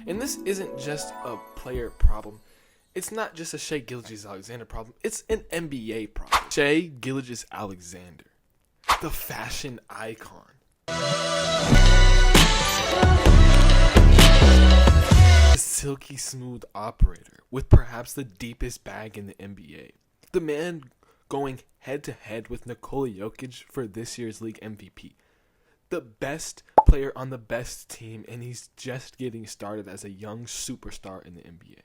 And this isn't just a player problem. It's not just a Shai Gilgeous-Alexander problem. It's an NBA problem. Shai Gilgeous-Alexander, the fashion icon. The silky smooth operator with perhaps the deepest bag in the NBA. The man going head to head with Nikola Jokic for this year's league MVP. The best player on the best team, and he's just getting started as a young superstar in the NBA.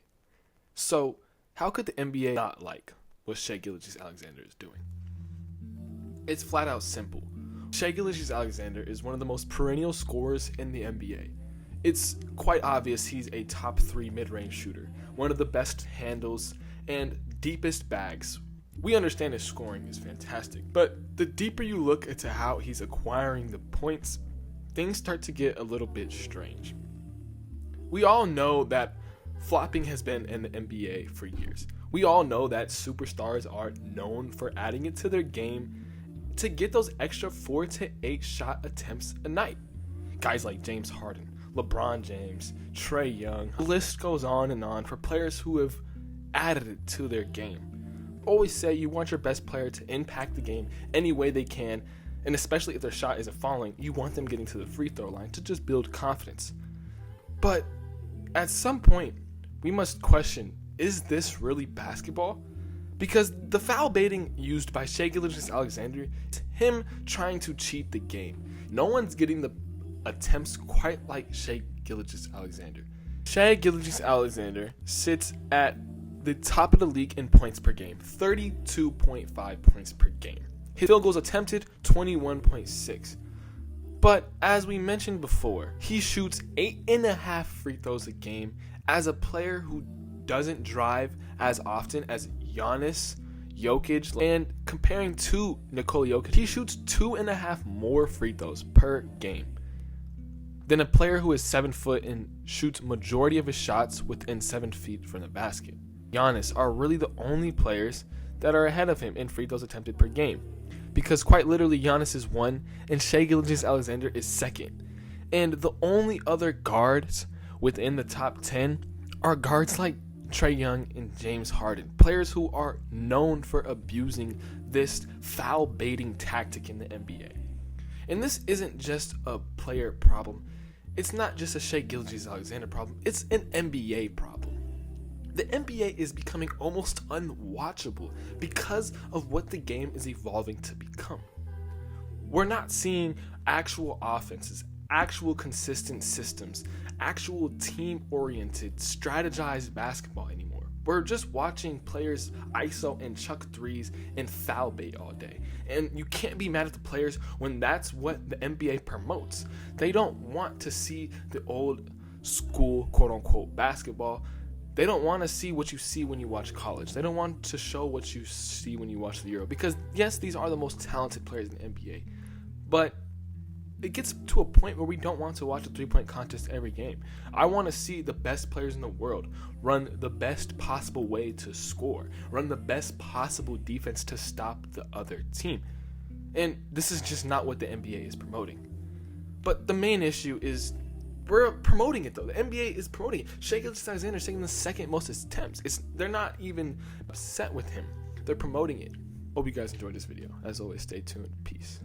So, how could the NBA not like what Shai Gilgeous-Alexander is doing? It's flat out simple. Shai Gilgeous-Alexander is one of the most perennial scorers in the NBA. It's quite obvious he's a top 3 mid-range shooter, one of the best handles and deepest bags. We understand his scoring is fantastic, but the deeper you look into how he's acquiring the points, things start to get a little bit strange. We all know that flopping has been in the NBA for years. We all know that superstars are known for adding it to their game to get those extra 4 to 8 shot attempts a night. Guys like James Harden, LeBron James, Trae Young, the list goes on and on for players who have added it to their game. Always say you want your best player to impact the game any way they can, and especially if their shot isn't falling, you want them getting to the free throw line to just build confidence. But at some point, we must question, is this really basketball? Because the foul baiting used by Shai Gilgeous-Alexander is him trying to cheat the game. No one's getting the attempts quite like Shai Gilgeous-Alexander. Shai Gilgeous-Alexander sits at the top of the league in points per game, 32.5 points per game. His field goals attempted, 21.6. But as we mentioned before, he shoots 8.5 free throws a game as a player who doesn't drive as often as Giannis, Jokic, and comparing to Nikola Jokic, he shoots 2.5 more free throws per game than a player who is 7 foot and shoots majority of his shots within 7 feet from the basket. Giannis are really the only players that are ahead of him in free throws attempted per game, because quite literally Giannis is 1 and Shai Gilgeous-Alexander is 2nd. And the only other guards within the top 10 are guards like Trae Young and James Harden, players who are known for abusing this foul baiting tactic in the NBA. And this isn't just a player problem. It's not just a Shai Gilgeous-Alexander problem. It's an NBA problem. The NBA is becoming almost unwatchable because of what the game is evolving to become. We're not seeing actual offenses, actual consistent systems, actual team-oriented, strategized basketball anymore. We're just watching players ISO and chuck threes and foul bait all day. And you can't be mad at the players when that's what the NBA promotes. They don't want to see the old school, quote-unquote, basketball. They don't want to see what you see when you watch college. They don't want to show what you see when you watch the Euro. Because, yes, these are the most talented players in the NBA. But it gets to a point where we don't want to watch a three-point contest every game. I want to see the best players in the world run the best possible way to score, run the best possible defense to stop the other team. And this is just not what the NBA is promoting. But the main issue is we're promoting it, though. The NBA is promoting it. Shai Gilgeous-Alexander is taking the 2nd most attempts. They're not even upset with him. They're promoting it. Hope you guys enjoyed this video. As always, stay tuned. Peace.